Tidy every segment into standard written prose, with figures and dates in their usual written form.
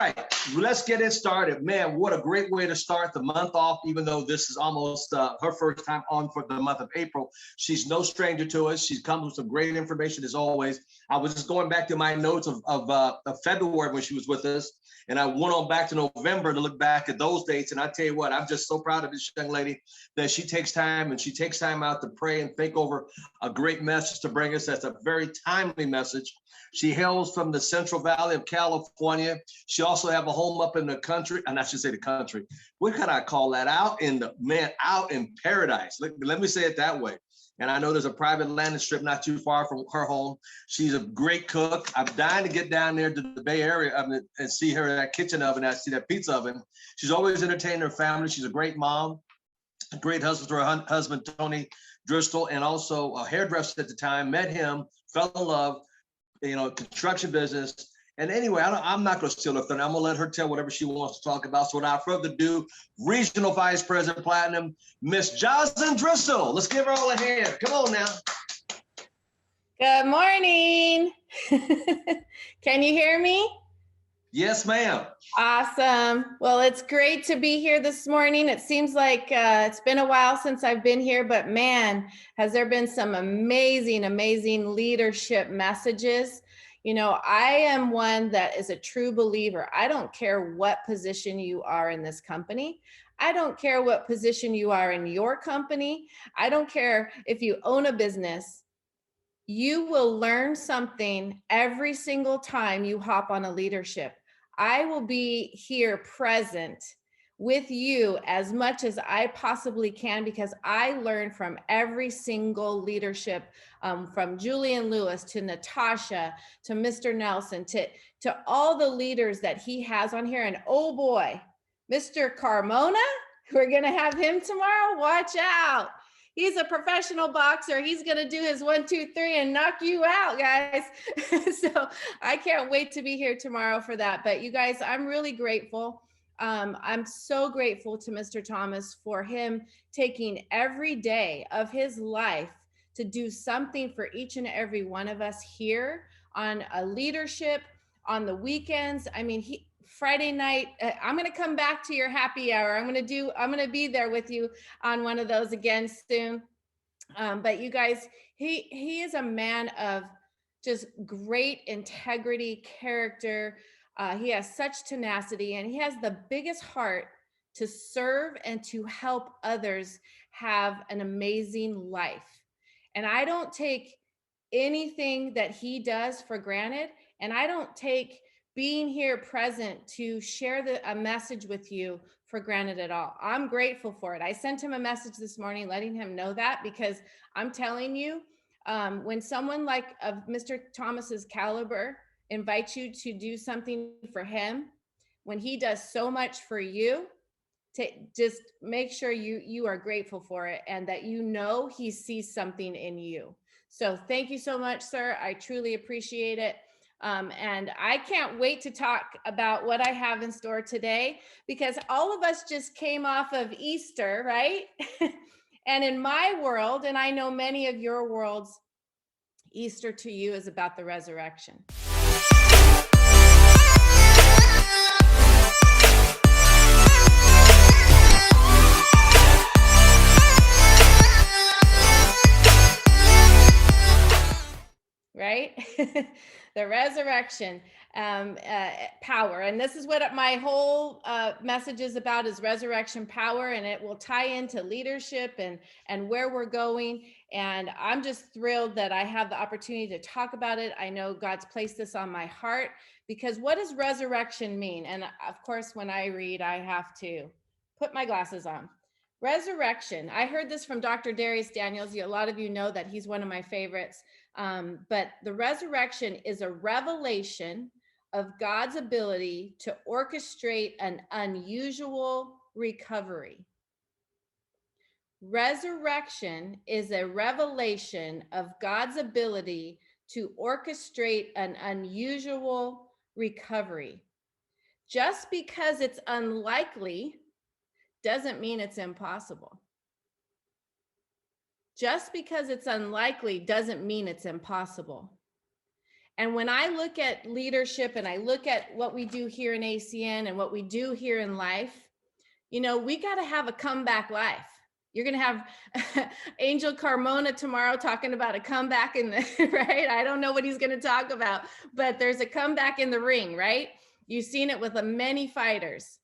right, let's get it started. Man, what a great way to start the month off, even though this is almost her first time on for the month of April. She's no stranger to us. She's come with some great information as always. I was just going back to my notes of February when she was with us, and I went on back to November to look back at those dates. And I tell you what, I'm just so proud of this young lady that she takes time out to pray and think over a great message to bring us. That's a very timely message. She hails from the Central Valley of California. She also have a home up in the country, and I should say the country. What can I call that? Out in paradise. Let me say it that way. And I know there's a private landing strip not too far from her home. She's a great cook. I'm dying to get down there to the Bay Area and see her in that kitchen oven, and see that pizza oven. She's always entertaining her family. She's a great mom, a great husband to her husband, Tony Driskill, and also a hairdresser at the time. Met him, fell in love, construction business. And anyway, I'm not going to steal her thunder. I'm going to let her tell whatever she wants to talk about. So without further ado, Regional Vice President Platinum, Miss Jocelyn Driskill. Let's give her all a hand. Come on now. Good morning. Can you hear me? Yes, ma'am. Awesome. Well, it's great to be here this morning. It seems like it's been a while since I've been here, but man, has there been some amazing, amazing leadership messages. I am one that is a true believer. I don't care what position you are in this company. I don't care what position you are in your company. I don't care if you own a business. You will learn something every single time you hop on a leadership. I will be here present with you as much as I possibly can, because I learn from every single leadership, from Julian Lewis to Natasha to Mr. Nelson to all the leaders that he has on here. And oh boy, Mr. Carmona, we're going to have him tomorrow. Watch out. He's a professional boxer. He's going to do his 1, 2, 3 and knock you out, guys. So I can't wait to be here tomorrow for that. But you guys, I'm really grateful. I'm so grateful to Mr. Thomas for him taking every day of his life to do something for each and every one of us here on a leadership, on the weekends. I mean, Friday night, I'm going to come back to your happy hour. I'm going to be there with you on one of those again soon. But you guys, he is a man of just great integrity, character. He has such tenacity, and he has the biggest heart to serve and to help others have an amazing life. And I don't take anything that he does for granted. And I don't take being here present to share a message with you for granted at all. I'm grateful for it. I sent him a message this morning letting him know that, because I'm telling you, when someone like of Mr. Thomas's caliber invites you to do something for him, when he does so much for you, to just make sure you are grateful for it, and that he sees something in you. So thank you so much, sir. I truly appreciate it. And I can't wait to talk about what I have in store today, because all of us just came off of Easter, right? And in my world, and I know many of your worlds, Easter to you is about the resurrection. Right? The resurrection power. And this is what my whole message is about, is resurrection power. And it will tie into leadership and where we're going. And I'm just thrilled that I have the opportunity to talk about it. I know God's placed this on my heart, because what does resurrection mean? And of course, when I read, I have to put my glasses on. Resurrection. I heard this from Dr. Darius Daniels. A lot of you know that he's one of my favorites. But the resurrection is a revelation of God's ability to orchestrate an unusual recovery. Resurrection is a revelation of God's ability to orchestrate an unusual recovery. Just because it's unlikely doesn't mean it's impossible. Just because it's unlikely doesn't mean it's impossible. And when I look at leadership and I look at what we do here in ACN and what we do here in life, you know, we got to have a comeback life. You're going to have Angel Carmona tomorrow talking about a comeback in the, right? I don't know what he's going to talk about, but there's a comeback in the ring, right? You've seen it with many fighters.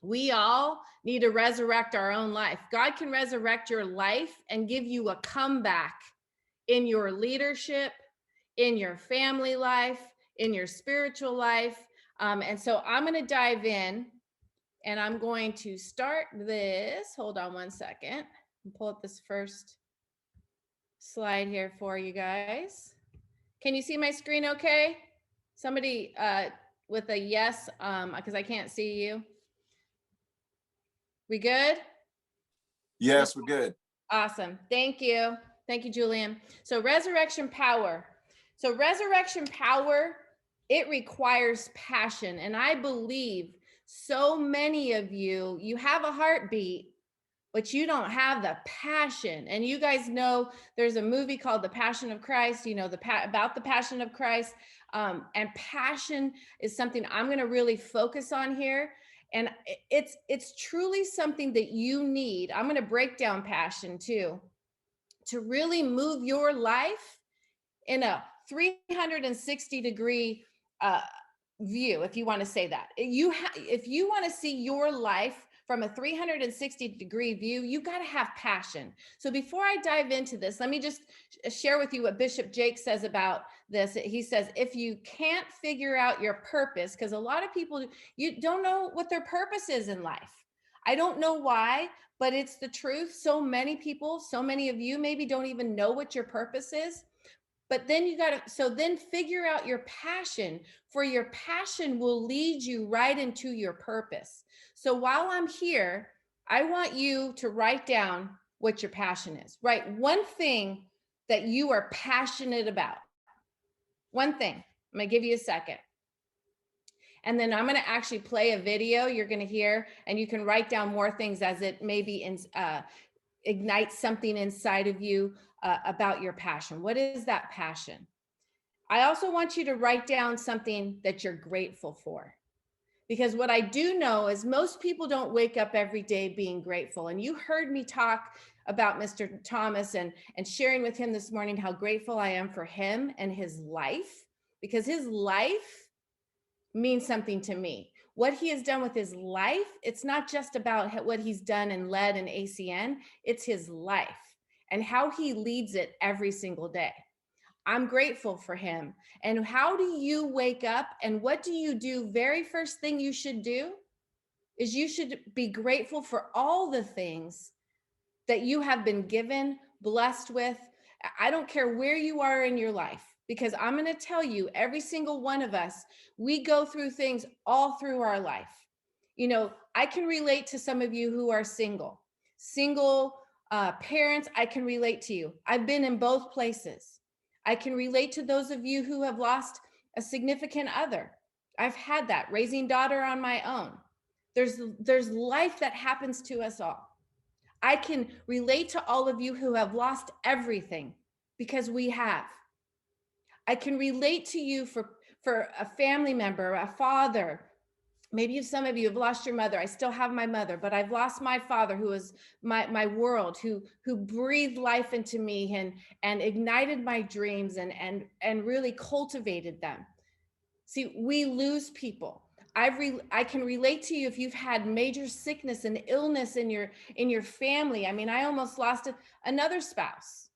We all need to resurrect our own life. God can resurrect your life and give you a comeback in your leadership, in your family life, in your spiritual life. And so I'm going to dive in and I'm going to start this. Hold on one second. I'll pull up this first slide here for you guys. Can you see my screen okay? Somebody with a yes, because I can't see you. We good? Yes, we're good. Awesome. Thank you. Thank you, Julian. So resurrection power. So resurrection power, it requires passion. And I believe so many of you, you have a heartbeat, but you don't have the passion. And you guys know there's a movie called The Passion of Christ, you know, about the Passion of Christ. And passion is something I'm going to really focus on here. And it's truly something that you need. I'm going to break down passion too, to really move your life in a 360-degree view, if you want to say that. If you want to see your life from a 360-degree view, you got to have passion. So before I dive into this, let me just share with you what Bishop Jake says about this. He says, if you can't figure out your purpose, because a lot of people, you don't know what their purpose is in life. I don't know why, but it's the truth. So many people, so many of you maybe don't even know what your purpose is. But then you got to, so then figure out your passion, for your passion will lead you right into your purpose. So while I'm here, I want you to write down what your passion is. Write one thing that you are passionate about. One thing. I'm going to give you a second. And then I'm going to actually play a video you're going to hear, and you can write down more things as it maybe ignites something inside of you about your passion. What is that passion? I also want you to write down something that you're grateful for. Because what I do know is most people don't wake up every day being grateful. And you heard me talk about Mr. Thomas and sharing with him this morning how grateful I am for him and his life, because his life means something to me. What he has done with his life, it's not just about what he's done and led in ACN, it's his life and how he leads it every single day. I'm grateful for him. And how do you wake up and what do you do? Very first thing you should do is you should be grateful for all the things that you have been given, blessed with. I don't care where you are in your life, because I'm going to tell you, every single one of us, we go through things all through our life. You know, I can relate to some of you who are single parents. I can relate to you. I've been in both places. I can relate to those of you who have lost a significant other. I've had that, raising daughter on my own. There's life that happens to us all. I can relate to all of you who have lost everything, because we have. I can relate to you for a family member, a father. Maybe some of you have lost your mother. I still have my mother, but I've lost my father, who was my world, who breathed life into me and ignited my dreams and really cultivated them. See, we lose people. I can relate to you if you've had major sickness and illness in your family. I mean, I almost lost another spouse,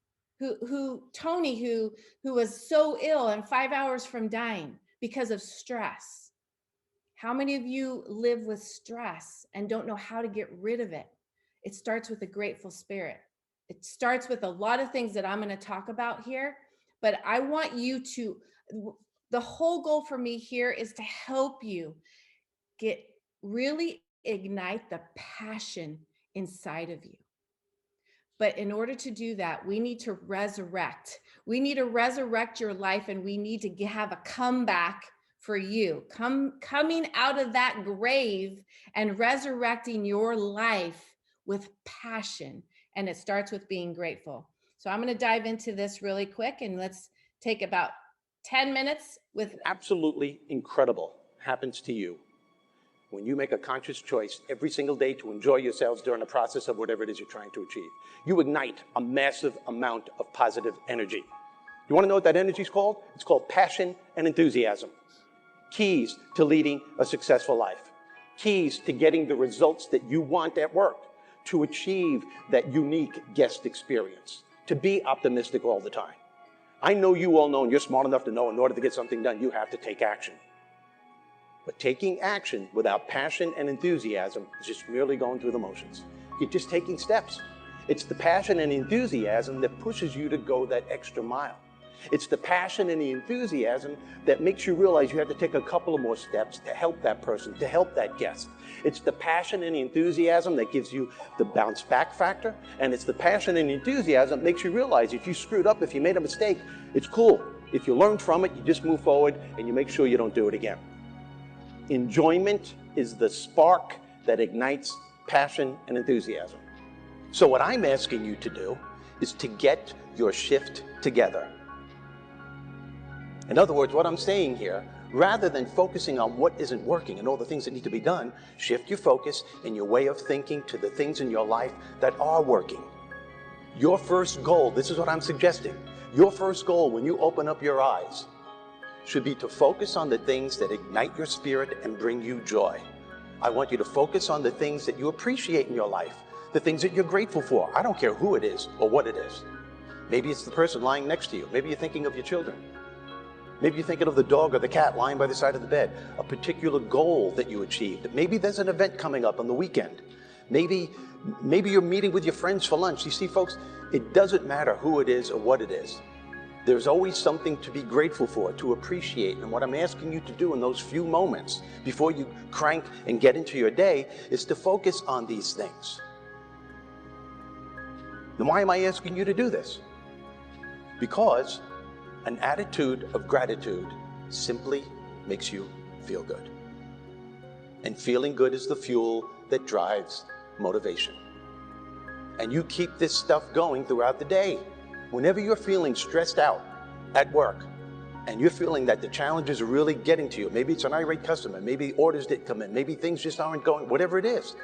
Tony, who was so ill and 5 hours from dying because of stress. How many of you live with stress and don't know how to get rid of it? It starts with a grateful spirit. It starts with a lot of things that I'm going to talk about here, but I want you to, the whole goal for me here is to help you really ignite the passion inside of you. But in order to do that, we need to resurrect. We need to resurrect your life, and we need to have a comeback for you, coming out of that grave and resurrecting your life with passion. And it starts with being grateful. So I'm going to dive into this really quick, and let's take about 10 minutes with Absolutely incredible happens to you when you make a conscious choice every single day to enjoy yourselves during the process of whatever it is you're trying to achieve. You ignite a massive amount of positive energy. You want to know what that energy is called? It's called passion and enthusiasm. Keys to leading a successful life. Keys to getting the results that you want at work, to achieve that unique guest experience, to be optimistic all the time. I know you all know, and you're smart enough to know, in order to get something done, you have to take action. But taking action without passion and enthusiasm is just merely going through the motions. You're just taking steps. It's the passion and enthusiasm that pushes you to go that extra mile. It's the passion and the enthusiasm that makes you realize you have to take a couple of more steps to help that person, to help that guest. It's the passion and the enthusiasm that gives you the bounce back factor. And it's the passion and enthusiasm that makes you realize if you screwed up, if you made a mistake, it's cool. If you learn from it, you just move forward and you make sure you don't do it again. Enjoyment is the spark that ignites passion and enthusiasm. So what I'm asking you to do is to get your shift together. In other words, what I'm saying here, rather than focusing on what isn't working and all the things that need to be done, shift your focus and your way of thinking to the things in your life that are working. Your first goal, this is what I'm suggesting, your first goal when you open up your eyes should be to focus on the things that ignite your spirit and bring you joy. I want you to focus on the things that you appreciate in your life, the things that you're grateful for. I don't care who it is or what it is. Maybe it's the person lying next to you. Maybe you're thinking of your children. Maybe you're thinking of the dog or the cat lying by the side of the bed, a particular goal that you achieved. Maybe there's an event coming up on the weekend. Maybe you're meeting with your friends for lunch. You see, folks, it doesn't matter who it is or what it is. There's always something to be grateful for, to appreciate. And what I'm asking you to do in those few moments before you crank and get into your day is to focus on these things. Then why am I asking you to do this? Because an attitude of gratitude simply makes you feel good. And feeling good is the fuel that drives motivation. And you keep this stuff going throughout the day. Whenever you're feeling stressed out at work and you're feeling that the challenges are really getting to you, maybe it's an irate customer, maybe orders didn't come in, maybe things just aren't going, whatever it is,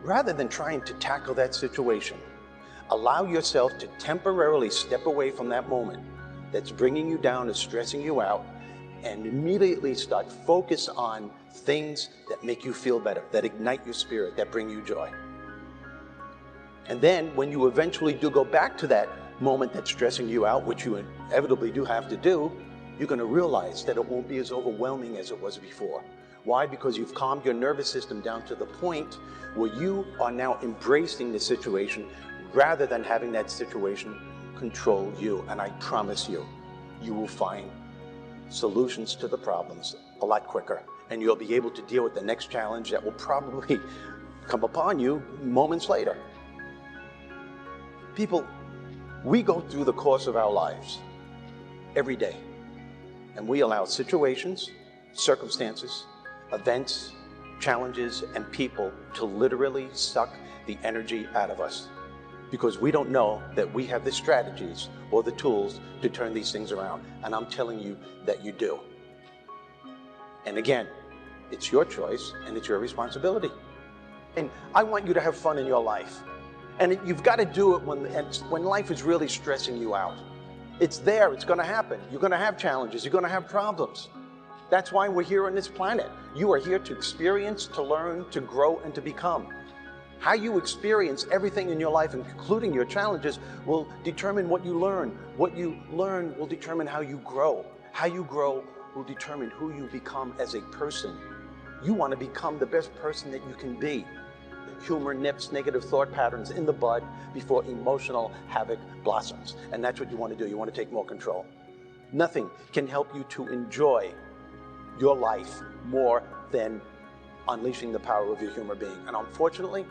rather than trying to tackle that situation, allow yourself to temporarily step away from that moment that's bringing you down, is stressing you out, and immediately start focus on things that make you feel better, that ignite your spirit, that bring you joy. And then when you eventually do go back to that moment that's stressing you out, which you inevitably do have to do, you're going to realize that it won't be as overwhelming as it was before. Why? Because you've calmed your nervous system down to the point where you are now embracing the situation rather than having that situation control you. And I promise you, you will find solutions to the problems a lot quicker, and you'll be able to deal with the next challenge that will probably come upon you moments later. People, we go through the course of our lives every day, and we allow situations, circumstances, events, challenges, and people to literally suck the energy out of us, because we don't know that we have the strategies or the tools to turn these things around. And I'm telling you that you do. And again, it's your choice and it's your responsibility. And I want you to have fun in your life. And you've got to do it when life is really stressing you out. It's there, it's going to happen. You're going to have challenges, you're going to have problems. That's why we're here on this planet. You are here to experience, to learn, to grow, and to become. How you experience everything in your life, including your challenges, will determine what you learn. What you learn will determine how you grow. How you grow will determine who you become as a person. You want to become the best person that you can be. Humor nips negative thought patterns in the bud before emotional havoc blossoms. And that's what you want to do. You want to take more control. Nothing can help you to enjoy your life more than unleashing the power of your humor being. And unfortunately,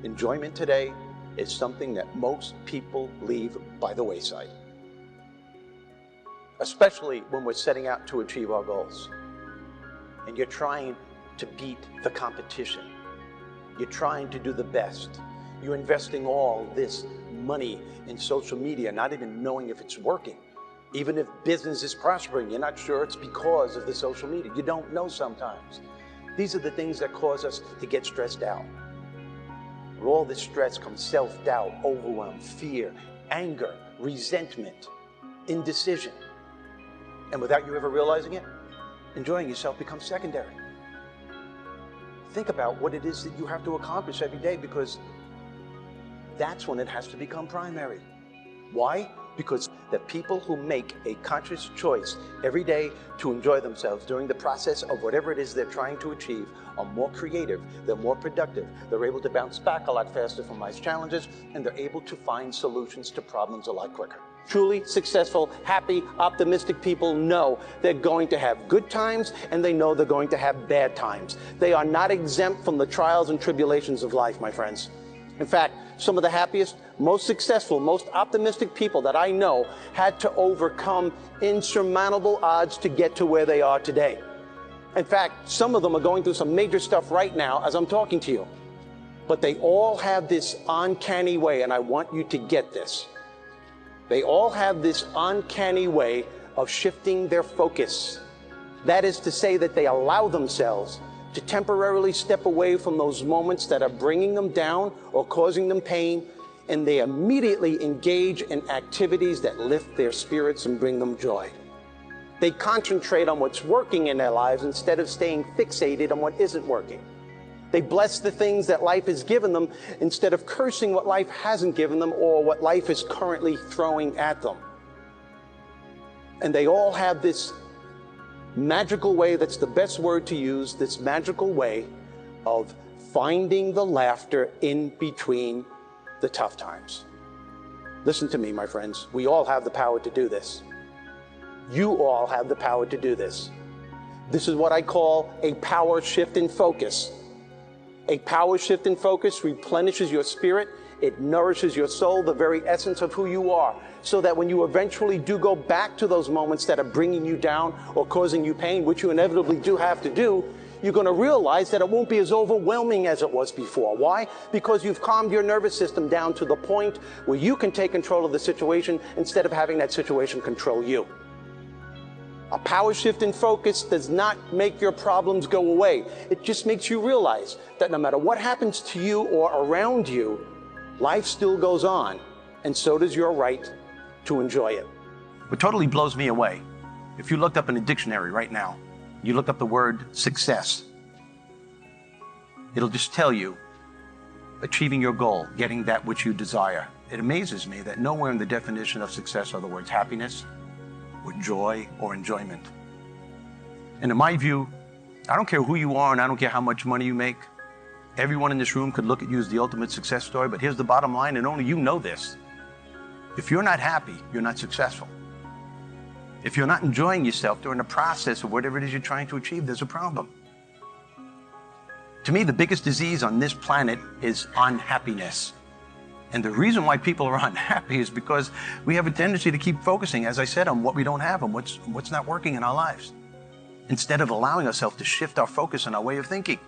enjoyment today is something that most people leave by the wayside, especially when we're setting out to achieve our goals. And you're trying to beat the competition. You're trying to do the best. You're investing all this money in social media, not even knowing if it's working. Even if business is prospering, you're not sure it's because of the social media. You don't know sometimes. These are the things that cause us to get stressed out. With all this stress comes self-doubt, overwhelm, fear, anger, resentment, indecision. And without you ever realizing it, enjoying yourself becomes secondary. Think about what it is that you have to accomplish every day, because that's when it has to become primary. Why? Because the people who make a conscious choice every day to enjoy themselves during the process of whatever it is they're trying to achieve are more creative, they're more productive, they're able to bounce back a lot faster from life's challenges, and they're able to find solutions to problems a lot quicker. Truly successful, happy, optimistic people know they're going to have good times, and they know they're going to have bad times. They are not exempt from the trials and tribulations of life, my friends. In fact, some of the happiest, most successful, most optimistic people that I know had to overcome insurmountable odds to get to where they are today. In fact, some of them are going through some major stuff right now as I'm talking to you. But they all have this uncanny way, and I want you to get this. They all have this uncanny way of shifting their focus. That is to say that they allow themselves to temporarily step away from those moments that are bringing them down or causing them pain, and they immediately engage in activities that lift their spirits and bring them joy. They concentrate on what's working in their lives instead of staying fixated on what isn't working. They bless the things that life has given them instead of cursing what life hasn't given them or what life is currently throwing at them. And they all have this magical way, that's the best word to use, this magical way of finding the laughter in between the tough times. Listen to me, my friends. We all have the power to do this. You all have the power to do this. This is what I call a power shift in focus. A power shift in focus replenishes your spirit. It nourishes your soul, the very essence of who you are, so that when you eventually do go back to those moments that are bringing you down or causing you pain, which you inevitably do have to do, you're going to realize that it won't be as overwhelming as it was before. Why? Because you've calmed your nervous system down to the point where you can take control of the situation instead of having that situation control you. A power shift in focus does not make your problems go away. It just makes you realize that no matter what happens to you or around you, life still goes on, and so does your right to enjoy it. What totally blows me away, if you looked up in a dictionary right now, you look up the word success, it'll just tell you achieving your goal, getting that which you desire. It amazes me that nowhere in the definition of success are the words happiness or joy or enjoyment. And in my view, I don't care who you are and I don't care how much money you make. Everyone in this room could look at you as the ultimate success story, but here's the bottom line, and only you know this. If you're not happy, you're not successful. If you're not enjoying yourself during the process of whatever it is you're trying to achieve, there's a problem. To me, the biggest disease on this planet is unhappiness. And the reason why people are unhappy is because we have a tendency to keep focusing, as I said, on what we don't have and what's not working in our lives, instead of allowing ourselves to shift our focus and our way of thinking.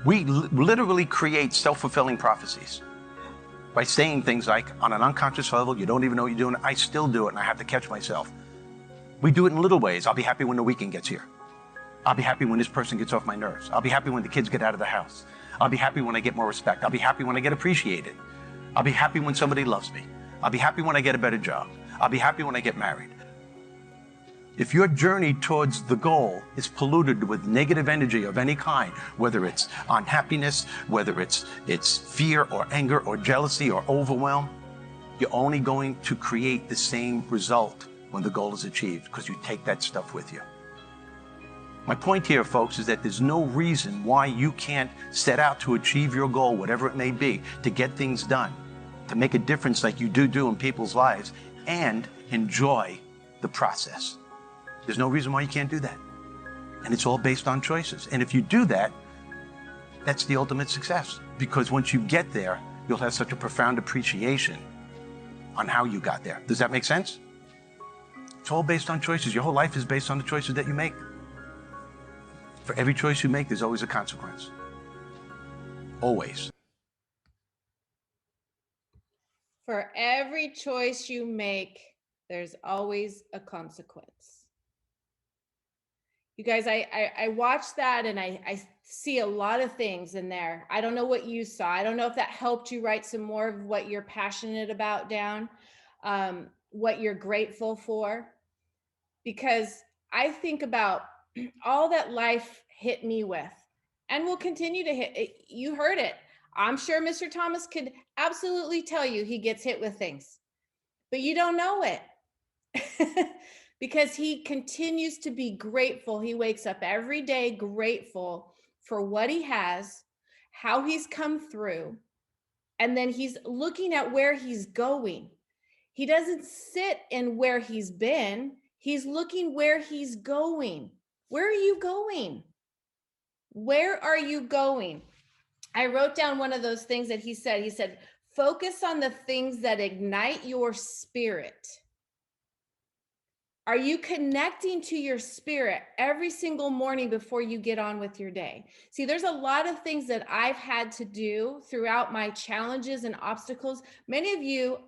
We literally create self-fulfilling prophecies by saying things like, on an unconscious level, you don't even know what you're doing. I still do it, and I have to catch myself. We do it in little ways. I'll be happy when the weekend gets here. I'll be happy when this person gets off my nerves. I'll be happy when the kids get out of the house. I'll be happy when I get more respect. I'll be happy when I get appreciated. I'll be happy when somebody loves me. I'll be happy when I get a better job. I'll be happy when I get married. If your journey towards the goal is polluted with negative energy of any kind, whether it's unhappiness, whether it's fear or anger or jealousy or overwhelm, you're only going to create the same result when the goal is achieved, because you take that stuff with you. My point here, folks, is that there's no reason why you can't set out to achieve your goal, whatever it may be, to get things done, to make a difference like you do in people's lives, and enjoy the process. There's no reason why you can't do that. And it's all based on choices. And if you do that, that's the ultimate success. Because once you get there, you'll have such a profound appreciation on how you got there. Does that make sense? It's all based on choices. Your whole life is based on the choices that you make. For every choice you make, there's always a consequence. Always. For every choice you make, there's always a consequence. You guys, I watched that and I see a lot of things in there. I don't know what you saw. I don't know if that helped you write some more of what you're passionate about down, what you're grateful for. Because I think about all that life hit me with and will continue to hit. You heard it. I'm sure Mr. Thomas could absolutely tell you he gets hit with things, but you don't know it. Because he continues to be grateful. He wakes up every day grateful for what he has, how he's come through, and then he's looking at where he's going. He doesn't sit in where he's been. He's looking where he's going. Where are you going? Where are you going? I wrote down one of those things that he said. He said, focus on the things that ignite your spirit. Are you connecting to your spirit every single morning before you get on with your day? See, there's a lot of things that I've had to do throughout my challenges and obstacles. Many of you,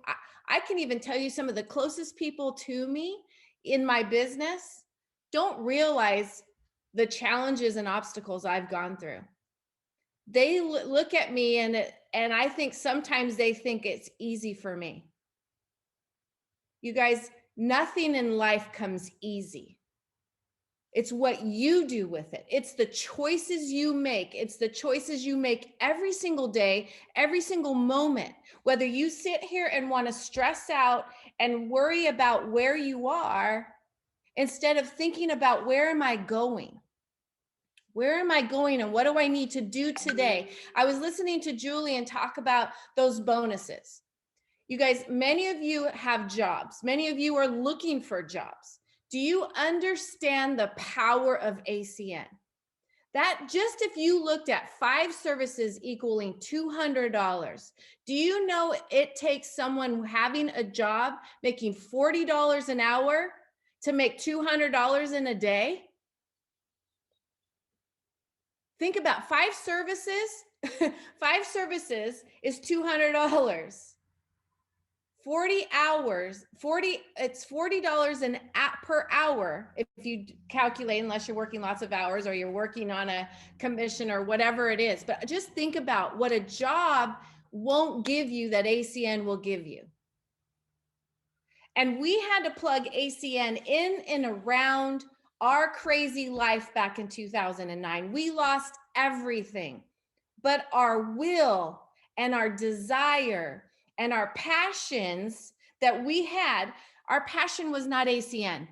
I can even tell you some of the closest people to me in my business don't realize the challenges and obstacles I've gone through. They look at me and I think sometimes they think it's easy for me. You guys, nothing in life comes easy. It's what you do with it. It's the choices you make. It's the choices you make every single day, every single moment. Whether you sit here and want to stress out and worry about where you are, instead of thinking about where am I going? Where am I going and what do I need to do today? I was listening to Julian talk about those bonuses. You guys, many of you have jobs. Many of you are looking for jobs. Do you understand the power of ACN? That just if you looked at 5 services equaling $200, do you know it takes someone having a job making $40 an hour to make $200 in a day? Think about 5 services. 5 services is $200. 40 hours, it's $40 per hour if you calculate, unless you're working lots of hours or you're working on a commission or whatever it is. But just think about what a job won't give you that ACN will give you. And we had to plug ACN in and around our crazy life back in 2009. We lost everything, but our will and our desire and our passions that we had, our passion was not ACN.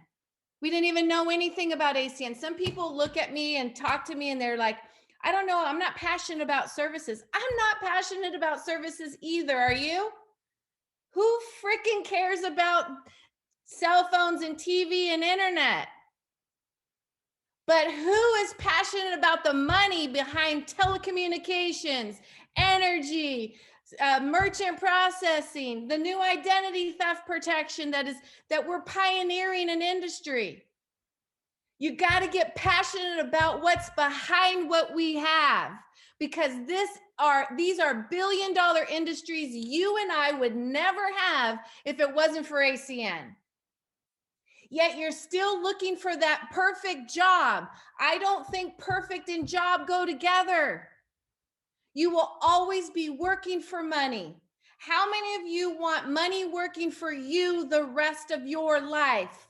We didn't even know anything about ACN. Some people look at me and talk to me and they're like, I don't know, I'm not passionate about services. I'm not passionate about services either, are you? Who freaking cares about cell phones and TV and internet? But who is passionate about the money behind telecommunications, energy, merchant processing, the new identity theft protection that we're pioneering in industry? You got to get passionate about what's behind what we have, because these are billion-dollar industries you and I would never have if it wasn't for ACN. Yet you're still looking for that perfect job. I don't think perfect and job go together. You will always be working for money. How many of you want money working for you the rest of your life?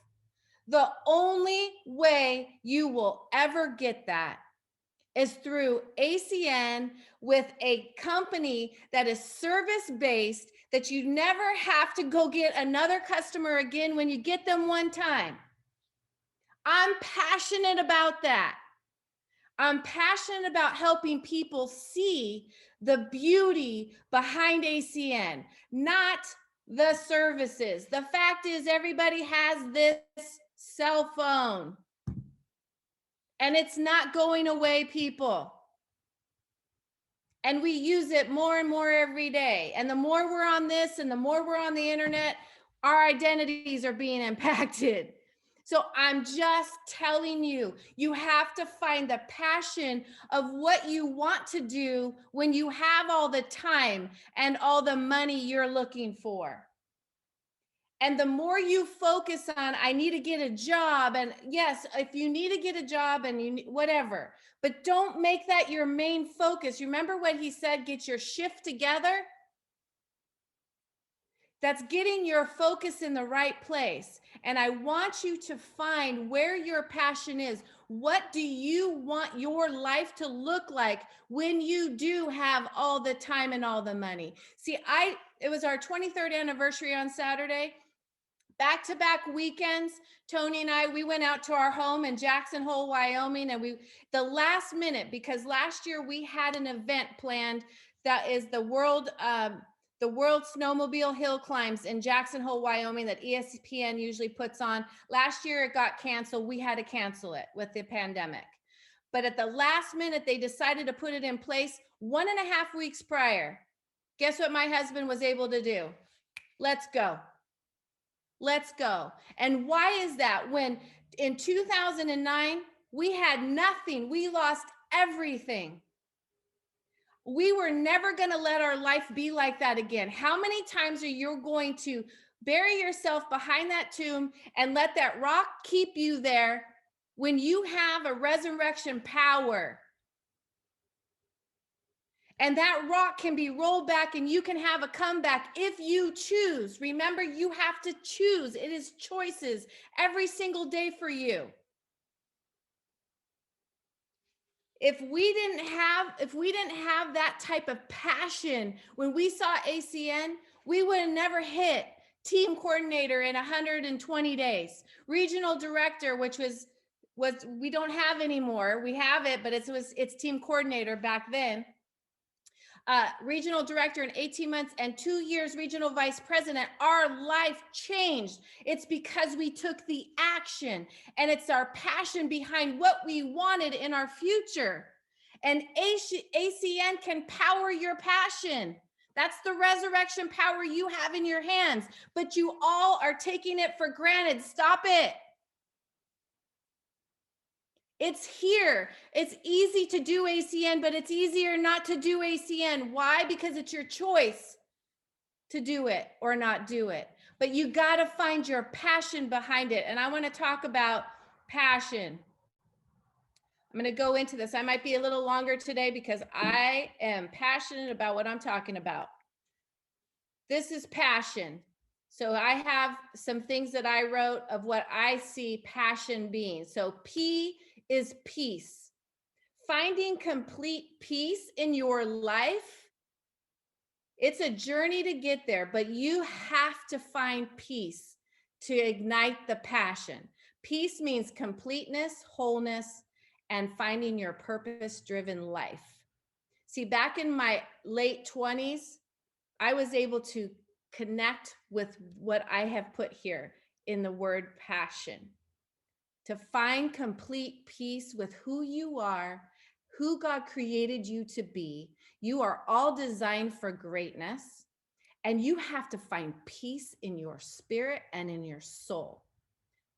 The only way you will ever get that is through ACN with a company that is service-based, that you never have to go get another customer again when you get them one time. I'm passionate about that. I'm passionate about helping people see the beauty behind ACN, not the services. The fact is, everybody has this cell phone, and it's not going away, people. And we use it more and more every day. And the more we're on this and the more we're on the internet, our identities are being impacted. So I'm just telling you, you have to find the passion of what you want to do when you have all the time and all the money you're looking for. And the more you focus on, I need to get a job. And yes, if you need to get a job and you whatever, but don't make that your main focus. Remember what he said, get your shift together. That's getting your focus in the right place. And I want you to find where your passion is. What do you want your life to look like when you do have all the time and all the money? See, it was our 23rd anniversary on Saturday. Back-to-back weekends, Tony and I, we went out to our home in Jackson Hole, Wyoming, and the last minute, because last year we had an event planned that is the World Snowmobile Hill Climbs in Jackson Hole, Wyoming, that ESPN usually puts on. Last year it got canceled. We had to cancel it with the pandemic. But at the last minute, they decided to put it in place 1.5 weeks prior. Guess what my husband was able to do? Let's go. Let's go. And why is that? When in 2009, we had nothing. We lost everything. We were never going to let our life be like that again. How many times are you going to bury yourself behind that tomb and let that rock keep you there when you have a resurrection power? And that rock can be rolled back and you can have a comeback if you choose. Remember, you have to choose. It is choices every single day for you. If we didn't have that type of passion when we saw ACN, we would have never hit team coordinator in 120 days. Regional director, which was we don't have anymore. We have it, but it's team coordinator back then. Regional director in 18 months and 2 years regional vice president. Our life changed. It's because we took the action, and it's our passion behind what we wanted in our future. And ACN can power your passion. That's the resurrection power you have in your hands, but you all are taking it for granted. Stop it. It's here. It's easy to do ACN, but it's easier not to do ACN. Why? Because it's your choice to do it or not do it. But you got to find your passion behind it. And I want to talk about passion. I'm going to go into this. I might be a little longer today because I am passionate about what I'm talking about. This is passion. So I have some things that I wrote of what I see passion being. So P is peace. Finding complete peace in your life. It's a journey to get there, but you have to find peace to ignite the passion. Peace means completeness, wholeness, and finding your purpose-driven life. See, back in my late 20s, I was able to connect with what I have put here in the word passion. To find complete peace with who you are, who God created you to be. You are all designed for greatness, and you have to find peace in your spirit and in your soul.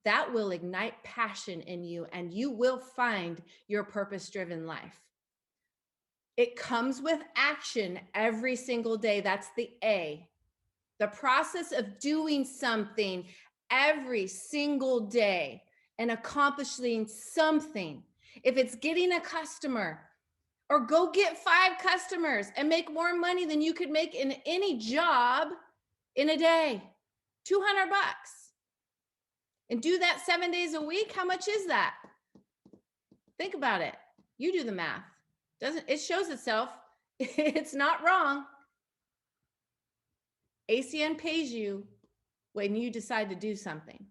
That will ignite passion in you, and you will find your purpose-driven life. It comes with action every single day. That's the A. The process of doing something every single day and accomplishing something. If it's getting a customer, or go get 5 customers and make more money than you could make in any job in a day, $200. And do that 7 days a week. How much is that? Think about it. You do the math. It shows itself. It's not wrong. ACN pays you when you decide to do something.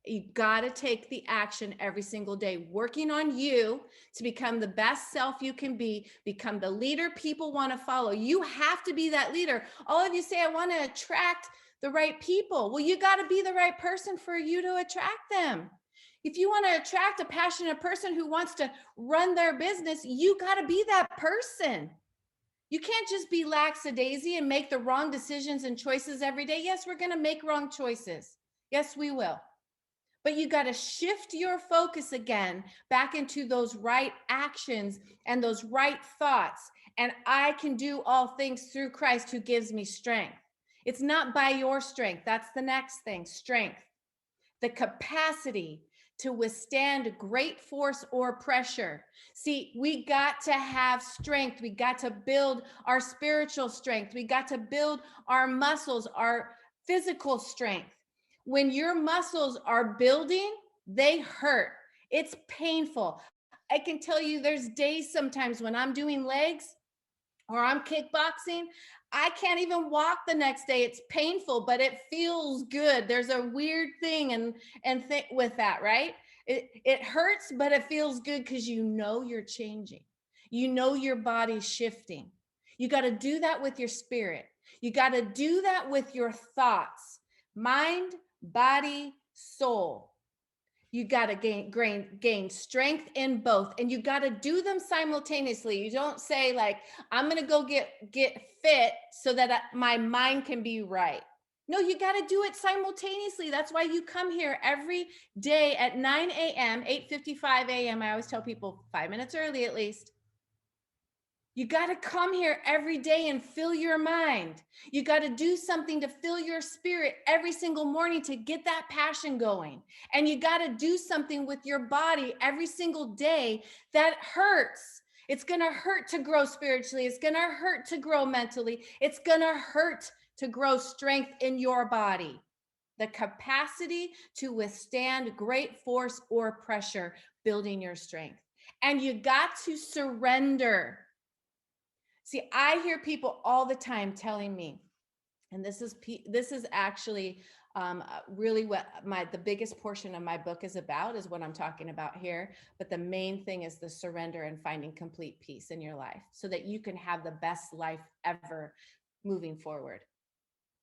You got to take the action every single day, working on you to become the best self you can be, become the leader people want to follow. You have to be that leader. All of you say, I want to attract the right people. Well, you got to be the right person for you to attract them. If you want to attract a passionate person who wants to run their business, you got to be that person. You can't just be lackadaisy and make the wrong decisions and choices every day. Yes, we're going to make wrong choices. Yes, we will. But you got to shift your focus again back into those right actions and those right thoughts. And I can do all things through Christ who gives me strength. It's not by your strength. That's the next thing, strength. The capacity to withstand great force or pressure. See, we got to have strength. We got to build our spiritual strength. We got to build our muscles, our physical strength. When your muscles are building, they hurt. It's painful. I can tell you there's days sometimes when I'm doing legs or I'm kickboxing, I can't even walk the next day. It's painful, but it feels good. There's a weird thing with that, right? It hurts, but it feels good because you know you're changing. You know your body's shifting. You got to do that with your spirit. You got to do that with your thoughts, mind, body, soul. You got to gain strength in both, and you got to do them simultaneously. You don't say like, I'm going to go get fit so that my mind can be right. No, you got to do it simultaneously. That's why you come here every day at 9 a.m., 8:55 a.m. I always tell people 5 minutes early at least. You got to come here every day and fill your mind. You got to do something to fill your spirit every single morning to get that passion going. And you got to do something with your body every single day that hurts. It's going to hurt to grow spiritually. It's going to hurt to grow mentally. It's going to hurt to grow strength in your body. The capacity to withstand great force or pressure, building your strength. And you got to surrender. See, I hear people all the time telling me, and this is actually really what the biggest portion of my book is about, is what I'm talking about here. But the main thing is the surrender and finding complete peace in your life so that you can have the best life ever moving forward.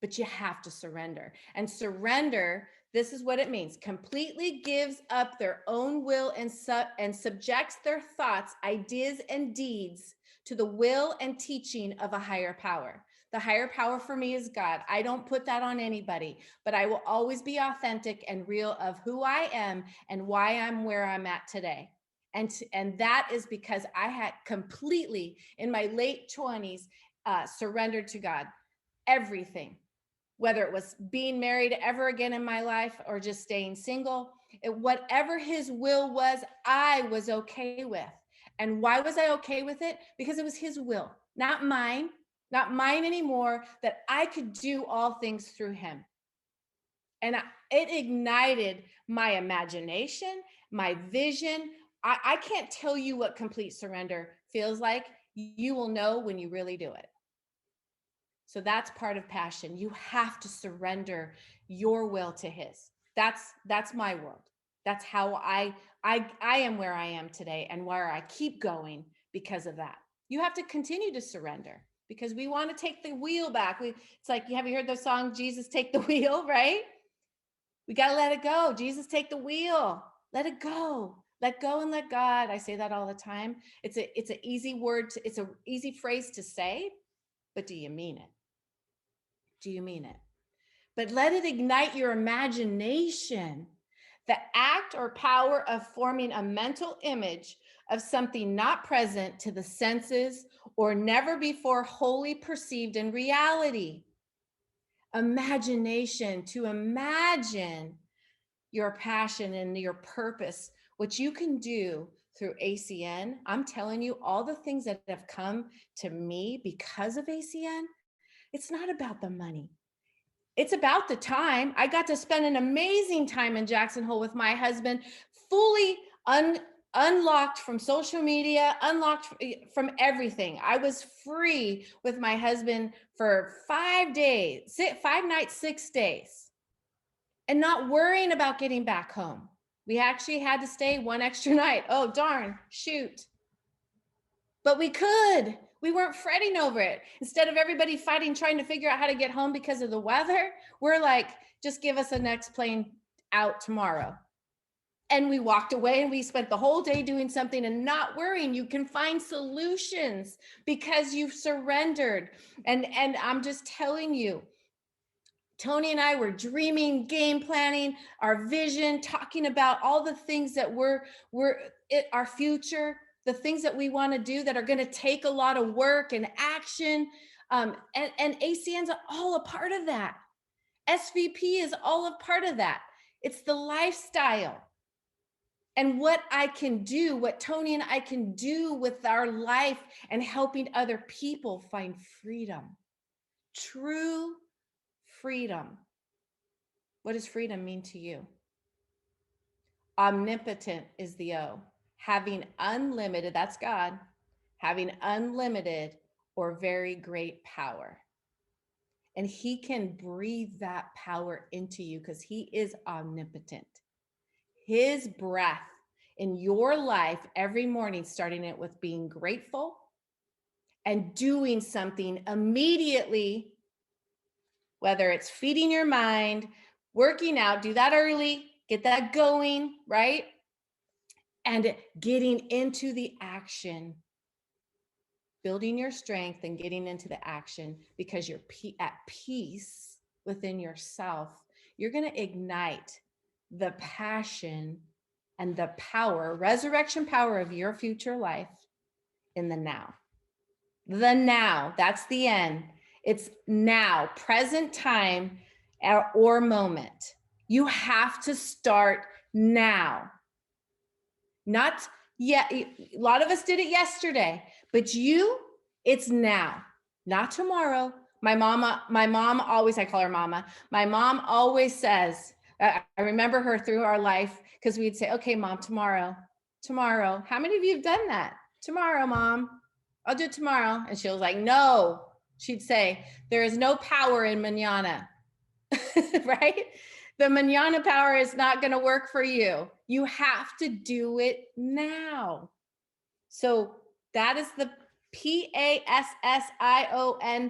But you have to surrender. And surrender, this is what it means: completely gives up their own will and subjects their thoughts, ideas, and deeds to the will and teaching of a higher power. The higher power for me is God. I don't put that on anybody, but I will always be authentic and real of who I am and why I'm where I'm at today. And that is because I had completely, in my late 20s, surrendered to God everything. Whether it was being married ever again in my life or just staying single, whatever his will was, I was okay with. And why was I okay with it? Because it was his will, not mine anymore, that I could do all things through him. And it ignited my imagination, my vision. I can't tell you what complete surrender feels like. You will know when you really do it. So that's part of passion. You have to surrender your will to his. That's my world. That's how I am where I am today and where I keep going because of that. You have to continue to surrender because we want to take the wheel back. It's like, have you heard the song, Jesus Take the Wheel, right? We got to let it go. Jesus, take the wheel. Let it go. Let go and let God. I say that all the time. It's an easy word. It's an easy phrase to say, but do you mean it? Do you mean it? But let it ignite your imagination. The act or power of forming a mental image of something not present to the senses or never before wholly perceived in reality. Imagination, to imagine your passion and your purpose, what you can do through ACN. I'm telling you, all the things that have come to me because of ACN, it's not about the money. It's about the time. I got to spend an amazing time in Jackson Hole with my husband, fully unlocked from social media, unlocked from everything. I was free with my husband for 5 days, 5 nights, 6 days, and not worrying about getting back home. We actually had to stay one extra night. Oh, darn, shoot. But we could. We weren't fretting over it. Instead of everybody fighting, trying to figure out how to get home because of the weather, we're like, just give us a next plane out tomorrow. And we walked away and we spent the whole day doing something and not worrying. You can find solutions because you've surrendered. And I'm just telling you, Tony and I were dreaming, game planning, our vision, talking about all the things that our future, the things that we want to do that are going to take a lot of work and action. And ACN's all a part of that. SVP is all a part of that. It's the lifestyle. And what I can do, what Tony and I can do with our life and helping other people find freedom, true freedom. What does freedom mean to you? Omnipotent is the O. Having unlimited, that's God, having unlimited or very great power. And he can breathe that power into you because he is omnipotent. His breath in your life every morning, starting it with being grateful and doing something immediately, whether it's feeding your mind, working out, do that early, get that going, right? And getting into the action, building your strength and getting into the action because you're at peace within yourself. You're going to ignite the passion and the power, resurrection power of your future life in the now. The now, that's the end. It's now, present time or moment. You have to start now. Not yet. A lot of us did it yesterday, but it's now, not tomorrow. My mom always, I call her mama. My mom always says, I remember her through our life because we'd say, okay, mom, tomorrow. How many of you have done that? Tomorrow, mom, I'll do it tomorrow. And she was like, no, she'd say, there is no power in mañana, right? The mañana power is not going to work for you. You have to do it now. So that is the PASSION,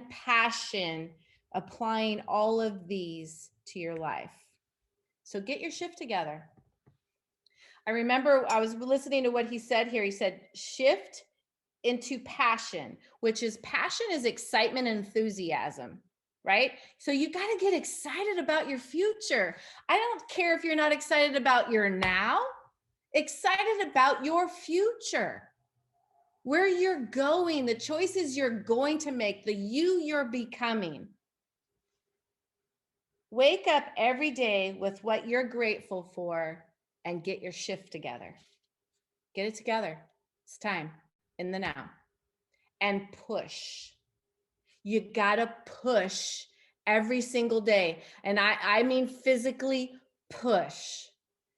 passion, applying all of these to your life. So get your shift together. I remember I was listening to what he said here. He said, shift into passion, which is passion is excitement and enthusiasm, right? So you got to get excited about your future. I don't care if you're not excited about your now, excited about your future, where you're going, the choices you're going to make, the you you're becoming. Wake up every day with what you're grateful for and get your shift together. Get it together. It's time in the now. And push. You gotta push every single day. And I mean physically push.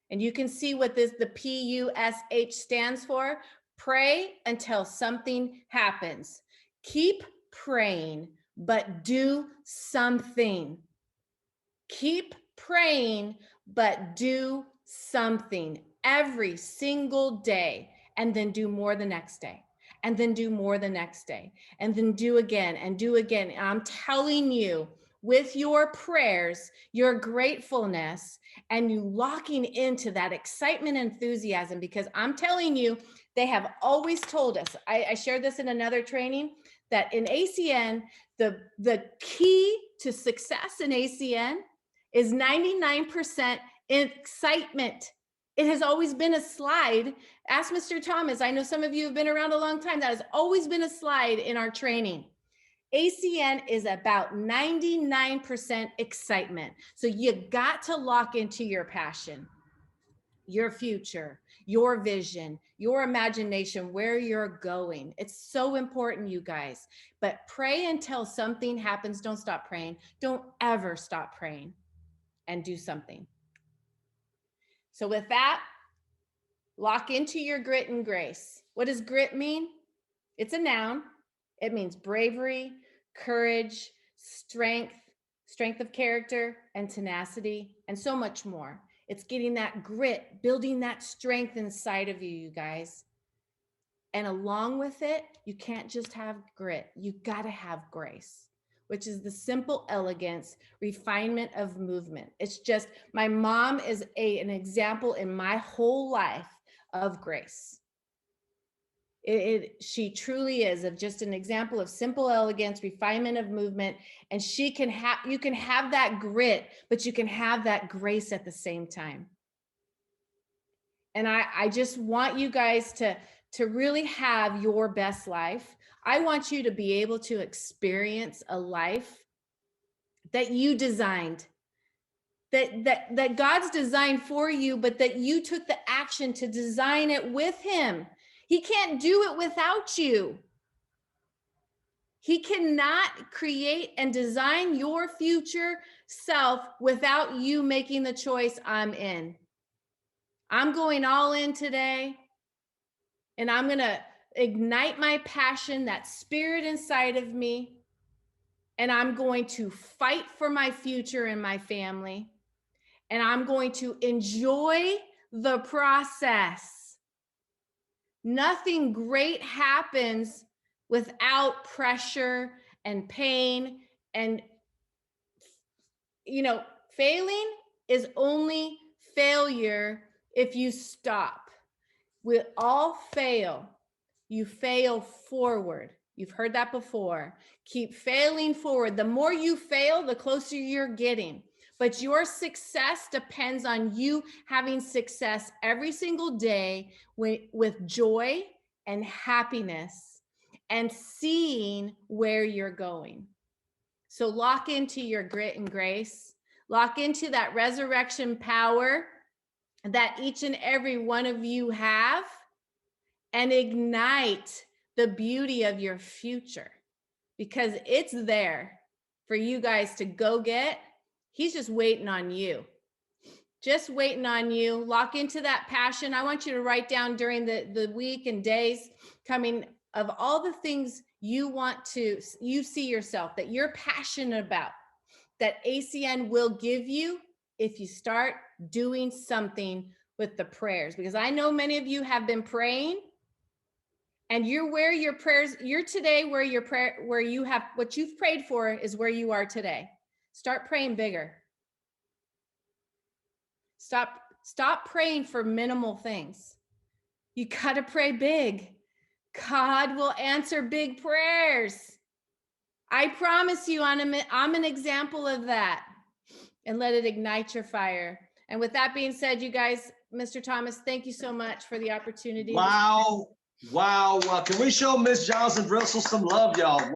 And you can see what the PUSH stands for. Pray until something happens. Keep praying, but do something. Keep praying, but do something every single day, and then do more the next day, and then do more the next day, and then do again and do again. And I'm telling you, with your prayers, your gratefulness, and you locking into that excitement, enthusiasm, because I'm telling you, they have always told us, I shared this in another training, that in ACN, the key to success in ACN is 99% excitement. It has always been a slide. Ask Mr. Thomas. I know some of you have been around a long time. That has always been a slide in our training. ACN is about 99% excitement. So you got to lock into your passion, your future, your vision, your imagination, where you're going. It's so important, you guys. But pray until something happens. Don't stop praying. Don't ever stop praying, and do something. So with that, lock into your grit and grace. What does grit mean? It's a noun. It means bravery, courage, strength of character, and tenacity, and so much more. It's getting that grit, building that strength inside of you, you guys. And along with it, you can't just have grit. You got to have grace, which is the simple elegance, refinement of movement. It's just, my mom is an example in my whole life of grace. She truly is just an example of simple elegance, refinement of movement. And you can have that grit, but you can have that grace at the same time. And I just want you guys to really have your best life, I want you to be able to experience a life that you designed, that God's designed for you, but that you took the action to design it with him. He can't do it without you. He cannot create and design your future self without you making the choice, I'm in. I'm going all in today, and I'm going to ignite my passion, that spirit inside of me, and I'm going to fight for my future and my family, and I'm going to enjoy the process. Nothing great happens without pressure and pain, and failing is only failure if you stop. We all fail. You fail forward. You've heard that before. Keep failing forward. The more you fail, the closer you're getting. But your success depends on you having success every single day with joy and happiness and seeing where you're going. So lock into your grit and grace. Lock into that resurrection power that each and every one of you have, and ignite the beauty of your future, because it's there for you guys to go get. He's just waiting on you. Just waiting on you. Lock into that passion. I want you to write down during the week and days coming of all the things you see yourself, that you're passionate about, that ACN will give you if you start doing something with the prayers. Because I know many of you have been praying, and you're where your prayers, you're today where your prayer, where you have what you've prayed for is where you are today. Start praying bigger. Stop praying for minimal things. You got to pray big. God will answer big prayers. I promise you, I'm an example of that. And let it ignite your fire. And with that being said, you guys, Mr. Thomas, thank you so much for the opportunity. Wow. Wow. Can we show Miss Jocelyn Driskill some love, y'all?